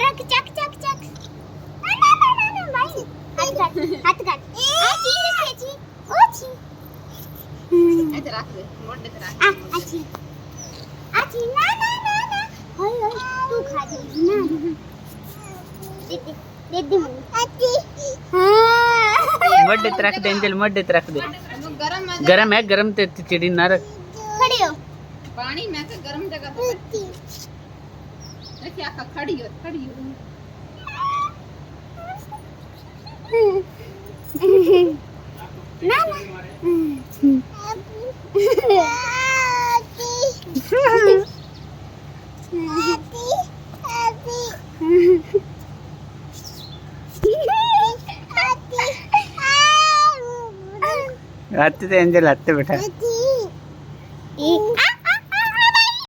रख चक चक चक ना ना ना ना ना भाई हाथ काट आ ची रखे ची ओ ची ऐसे रख दे मोटे से रख आ ची ना ना ना ना होय होय तू खा जाएगी ना दे दे मुझे आची हां मोटे से रख दे एंजल, मोटे से रख दे। गरम है गरम है, गरम ते चिड़ी ना रख। खड़ी हो पानी में से गरम जगह पे देखिए आका खड़ी हो ना ना आते थे एंजल, आते बेटा।